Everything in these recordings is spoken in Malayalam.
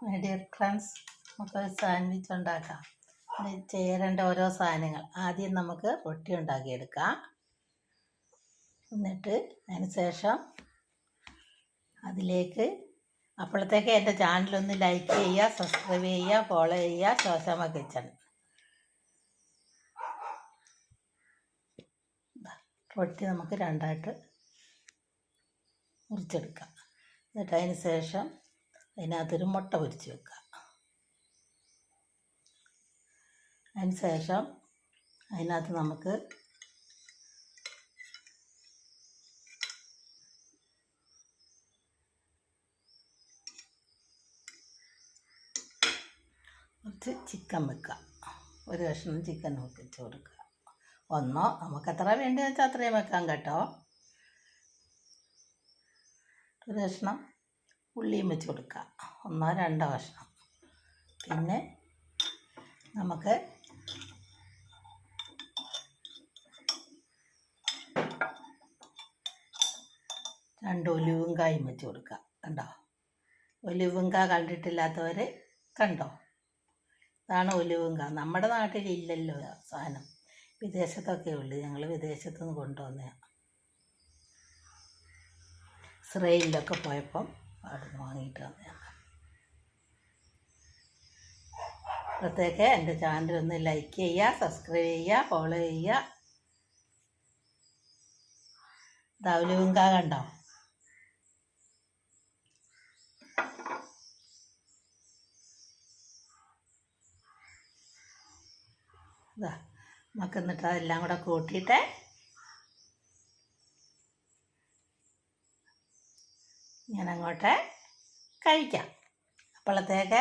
മൈ ഡിയർ ഫ്രണ്ട്സ്, നമുക്കൊരു സാൻഡ്വിച്ച് ഉണ്ടാക്കാം. ഇത് ചേരേണ്ട ഓരോ സാധനങ്ങൾ. ആദ്യം നമുക്ക് റൊട്ടി ഉണ്ടാക്കിയെടുക്കാം. എന്നിട്ട് അതിന് ശേഷം അതിലേക്ക് അപ്പോഴത്തേക്ക് എൻ്റെ ചാനലൊന്ന് ലൈക്ക് ചെയ്യുക, സബ്സ്ക്രൈബ് ചെയ്യുക, ഫോളോ ചെയ്യുക. ശോശാമ്മ കിച്ചൺ. റൊട്ടി നമുക്ക് രണ്ടായിട്ട് മുറിച്ചെടുക്കാം. എന്നിട്ട് അതിന് ശേഷം അതിനകത്തൊരു മുട്ട പൊരിച്ച് വെക്കുക. അതിന് ശേഷം അതിനകത്ത് നമുക്ക് കുറച്ച് ചിക്കൻ വെക്കുക. ഒരു കഷ്ണം ചിക്കൻ വെച്ച് കൊടുക്കുക. ഒന്നോ നമുക്ക് എത്ര വേണ്ടതെന്ന് വെച്ചാൽ അത്രയും വെക്കാം കേട്ടോ. ഒരു കഷ്ണം ഉള്ളിയും വെച്ച് കൊടുക്കുക, ഒന്നോ രണ്ടോ കഷ്ണം. പിന്നെ നമുക്ക് രണ്ട് ഒലിവുങ്കായും വെച്ച് കൊടുക്കുക. കണ്ടോ, ഒലിവുങ്ക കണ്ടിട്ടില്ലാത്തവർ കണ്ടോ, ഇതാണ് ഒലിവുങ്ക. നമ്മുടെ നാട്ടിലില്ലല്ലോ സാധനം, വിദേശത്തൊക്കെ ഉള്ളു. ഞങ്ങൾ വിദേശത്തു നിന്ന് കൊണ്ടുവന്നതാണ്. ഇസ്രയേലിലൊക്കെ പോയപ്പം അവിടെ നിന്ന് വാങ്ങിയിട്ട് വന്നതാണ്. അപ്പോഴത്തേക്ക് എൻ്റെ ചാനലൊന്ന് ലൈക്ക് ചെയ്യുക, സബ്സ്ക്രൈബ് ചെയ്യുക, ഫോളോ ചെയ്യുക. ഒലിവുങ്ക കണ്ടോ. ഇതാ നമുക്ക് എന്നിട്ട് അതെല്ലാം കൂടെ കൂട്ടിയിട്ട് ഇങ്ങനെ അങ്ങോട്ട് കഴിക്കാം. അപ്പോഴത്തേക്ക്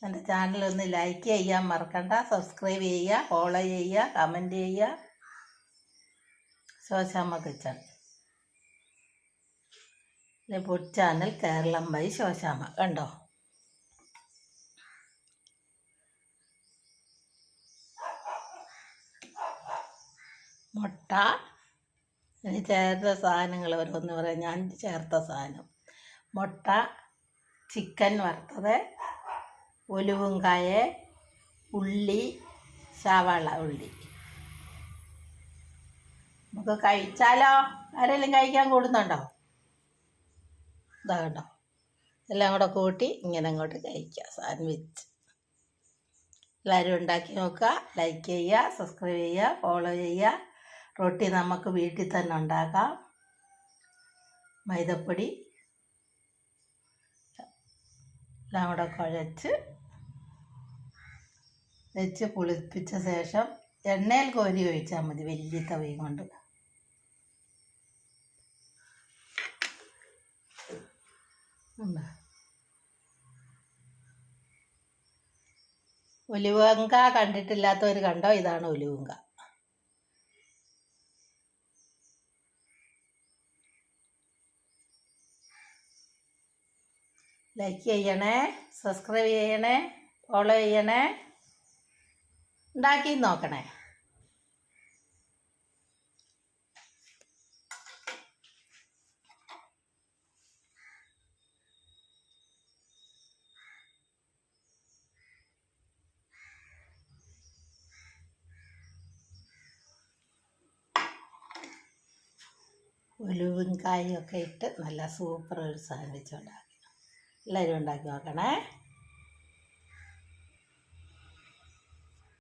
എൻ്റെ ചാനലൊന്ന് ലൈക്ക് ചെയ്യാൻ മറക്കണ്ട, സബ്സ്ക്രൈബ് ചെയ്യുക, ഫോളോ ചെയ്യുക, കമൻറ്റ് ചെയ്യുക. Shoshamma kitchen food channel, Keralam by Shoshamma. കണ്ടോ, മുട്ട, ഇനി ചേർത്ത സാധനങ്ങൾ ഓരോന്ന് പറയാം. ഞാൻ ചേർത്ത സാധനം: മുട്ട, ചിക്കൻ വറുത്തത്, ഒലിവുങ്കായ, ഉള്ളി, സവാള ഉള്ളി. നമുക്ക് കഴിച്ചാലോ? ആരെങ്കിലും കഴിക്കാൻ കൂടുന്നുണ്ടോ? ഇതാ കണ്ടോ, എല്ലാം കൂടെ കൂട്ടി ഇങ്ങനെ അങ്ങോട്ട് കഴിക്കുക. സാൻഡ്വിച്ച് എല്ലാവരും ഉണ്ടാക്കി നോക്കുക. ലൈക്ക് ചെയ്യുക, സബ്സ്ക്രൈബ് ചെയ്യുക, ഫോളോ ചെയ്യുക. റൊട്ടി നമുക്ക് വീട്ടിൽ തന്നെ ഉണ്ടാക്കാം. മൈദപ്പൊടി എല്ലാം കൂടെ കുഴച്ച് വെച്ച് പുളിപ്പിച്ച ശേഷം എണ്ണയിൽ കോരി ഒഴിച്ചാൽ മതി, വലിയ തവയും കൊണ്ട്. ഒലിവുങ്ക കണ്ടിട്ടില്ലാത്തവർ കണ്ടോ, ഇതാണ് ഒലിവുങ്ക. ലൈക്ക് ചെയ്യണേ, സബ്സ്ക്രൈബ് ചെയ്യണേ, ഫോളോ ചെയ്യണേ, ഉണ്ടാക്കി നോക്കണേ. ഒലിവുങ്കായൊക്കെ ഇട്ട് നല്ല സൂപ്പർ ഒരു സാൻഡ്വിച്ച് ഉണ്ടാക്കി. എല്ലാവരും ഉണ്ടാക്കി നോക്കണേ.